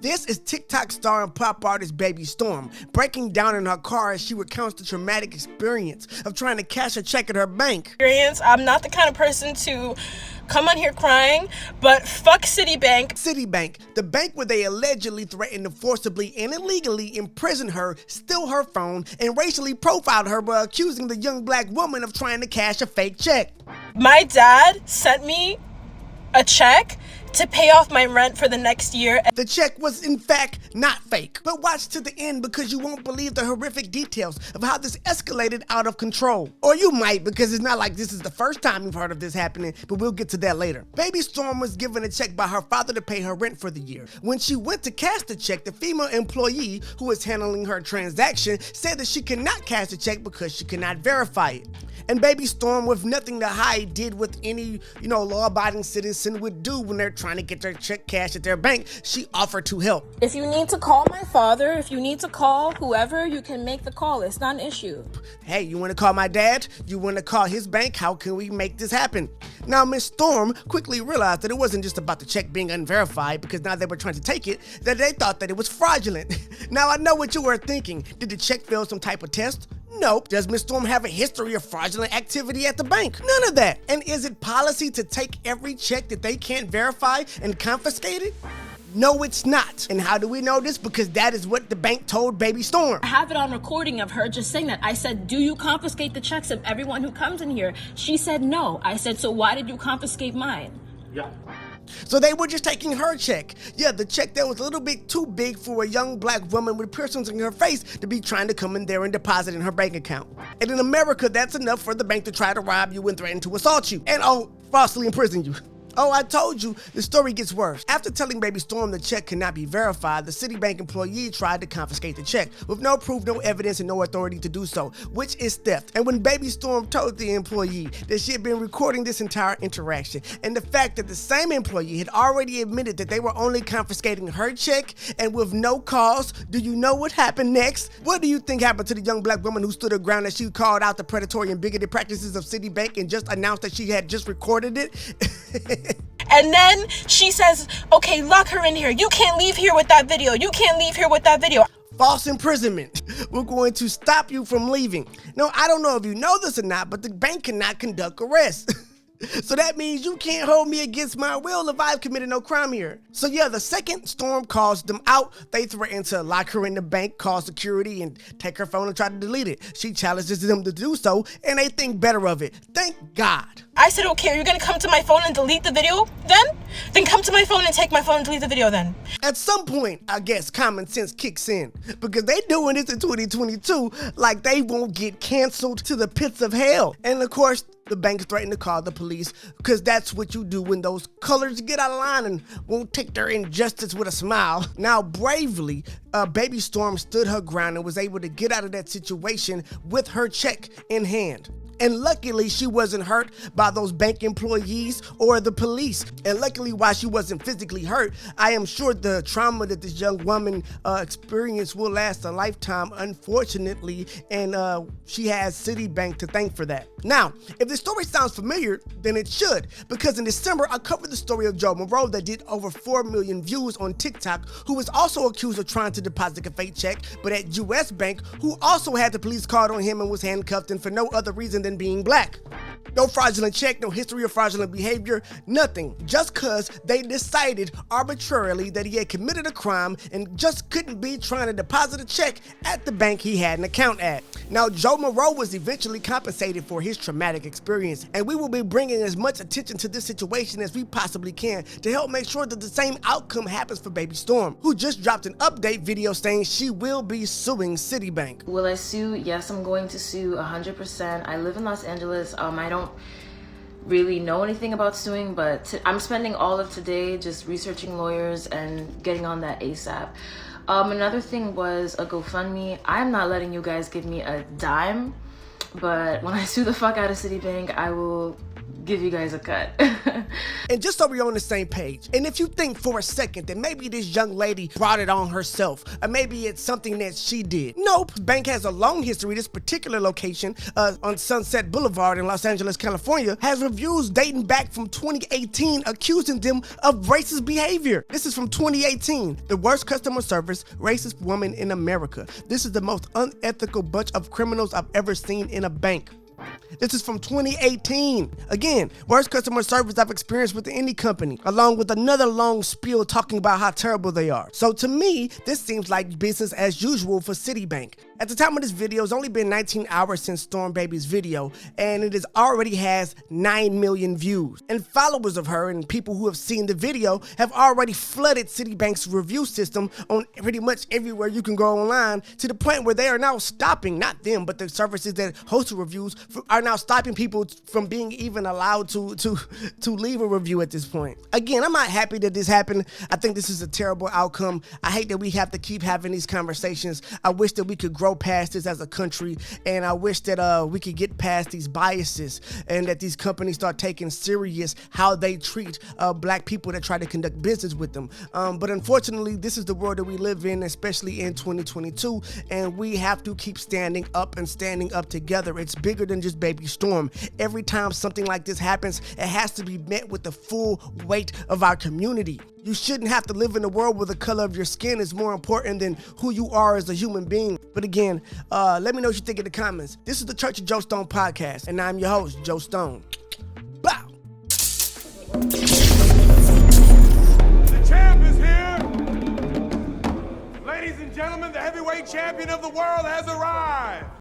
This is TikTok star and pop artist Baby Storm breaking down in her car as she recounts the traumatic experience of trying to cash a check at her bank. I'm not the kind of person to come on here crying, but fuck Citibank. Citibank, the bank where they allegedly threatened to forcibly and illegally imprison her, steal her phone, and racially profiled her by accusing the young black woman of trying to cash a fake check. My dad sent me a check to pay off my rent for the next year. The check was in fact not fake. But watch to the end because you won't believe the horrific details of how this escalated out of control. Or you might, because it's not like this is the first time you've heard of this happening, but we'll get to that later. Baby Storm was given a check by her father to pay her rent for the year. When she went to cash the check, the female employee who was handling her transaction said that she could not cash the check because she could not verify it. And Baby Storm, with nothing to hide, did what any, law-abiding citizen would do when they're trying to get their check cashed at their bank. She offered to help. If you need to call my father, if you need to call whoever, you can make the call. It's not an issue. Hey, you want to call my dad? You want to call his bank? How can we make this happen? Now, Miss Storm quickly realized that it wasn't just about the check being unverified, because now they were trying to take it, that they thought that it was fraudulent. Now, I know what you were thinking. Did the check fail some type of test? Nope. Does Miss Storm have a history of fraudulent activity at the bank? None of that. And is it policy to take every check that they can't verify and confiscate it? No, it's not. And how do we know this? Because that is what the bank told Baby Storm. I have it on recording of her just saying that. I said, do you confiscate the checks of everyone who comes in here? She said no. I said, so why did you confiscate mine? Yeah. So they were just taking her check. Yeah, the check that was a little bit too big for a young black woman with piercings in her face to be trying to come in there and deposit in her bank account. And in America, that's enough for the bank to try to rob you and threaten to assault you. And falsely imprison you. Oh, I told you, the story gets worse. After telling Baby Storm the check cannot be verified, the Citibank employee tried to confiscate the check with no proof, no evidence, and no authority to do so, which is theft. And when Baby Storm told the employee that she had been recording this entire interaction, and the fact that the same employee had already admitted that they were only confiscating her check and with no cause, do you know what happened next? What do you think happened to the young black woman who stood her ground as she called out the predatory and bigoted practices of Citibank and just announced that she had just recorded it? And then she says, okay, lock her in here. You can't leave here with that video. You can't leave here with that video. False imprisonment. We're going to stop you from leaving. Now, I don't know if you know this or not, but the bank cannot conduct arrests. So that means you can't hold me against my will if I've committed no crime here. So yeah, the second Storm calls them out, they threaten to lock her in the bank, call security, and take her phone and try to delete it. She challenges them to do so, and they think better of it. Thank God. I said, okay, are you gonna come to my phone and delete the video then? Then come to my phone and take my phone and delete the video then. At some point, I guess common sense kicks in, because they doing this in 2022 like they won't get canceled to the pits of hell. And of course, the bank threatened to call the police, because that's what you do when those colors get out of line and won't take their injustice with a smile. Now, bravely, Baby Storm stood her ground and was able to get out of that situation with her check in hand. And luckily, she wasn't hurt by those bank employees or the police. And luckily, while she wasn't physically hurt, I am sure the trauma that this young woman experienced will last a lifetime, unfortunately. And she has Citibank to thank for that. Now, if the story sounds familiar, then it should. Because in December, I covered the story of Joe Moreau that did over 4 million views on TikTok, who was also accused of trying to deposit a fake check, but at US Bank, who also had the police called on him and was handcuffed, and for no other reason than being black. No fraudulent check, no history of fraudulent behavior, nothing. Just cause they decided arbitrarily that he had committed a crime and just couldn't be trying to deposit a check at the bank he had an account at. Now, Joe Moreau was eventually compensated for his traumatic experience, and we will be bringing as much attention to this situation as we possibly can to help make sure that the same outcome happens for Baby Storm, who just dropped an update video saying she will be suing Citibank. Will I sue? Yes, I'm going to sue 100%. I live in Los Angeles. I don't really know anything about suing, but I'm spending all of today just researching lawyers and getting on that ASAP. Another thing was a GoFundMe. I'm not letting you guys give me a dime, but when I sue the fuck out of Citibank, I will give you guys a cut. And just so we're on the same page, and if you think for a second that maybe this young lady brought it on herself, or maybe it's something that she did. Nope, bank has a long history. This particular location on Sunset Boulevard in Los Angeles, California, has reviews dating back from 2018 accusing them of racist behavior. This is from 2018. The worst customer service, racist woman in America. This is the most unethical bunch of criminals I've ever seen in a bank. This is from 2018. Again, worst customer service I've experienced with any company, along with another long spiel talking about how terrible they are. So to me, this seems like business as usual for Citibank. At the time of this video, it's only been 19 hours since Storm Baby's video, and it already has 9 million views. And followers of her and people who have seen the video have already flooded Citibank's review system on pretty much everywhere you can go online, to the point where they are now stopping, not them, but the services that host the reviews are now stopping people from being even allowed to leave a review at this point. Again, I'm not happy that this happened. I think this is a terrible outcome. I hate that we have to keep having these conversations. I wish that we could grow past this as a country, and I wish that we could get past these biases, and that these companies start taking serious how they treat black people that try to conduct business with them. But unfortunately, this is the world that we live in, especially in 2022, and we have to keep standing up and standing up together. It's bigger than just Baby Storm. Every time something like this happens, it has to be met with the full weight of our community. You shouldn't have to live in a world where the color of your skin is more important than who you are as a human being. But again, let me know what you think in the comments. This is the Church of Joe Stone podcast, and I'm your host, Joe Stone. Bow! The champ is here! Ladies and gentlemen, the heavyweight champion of the world has arrived!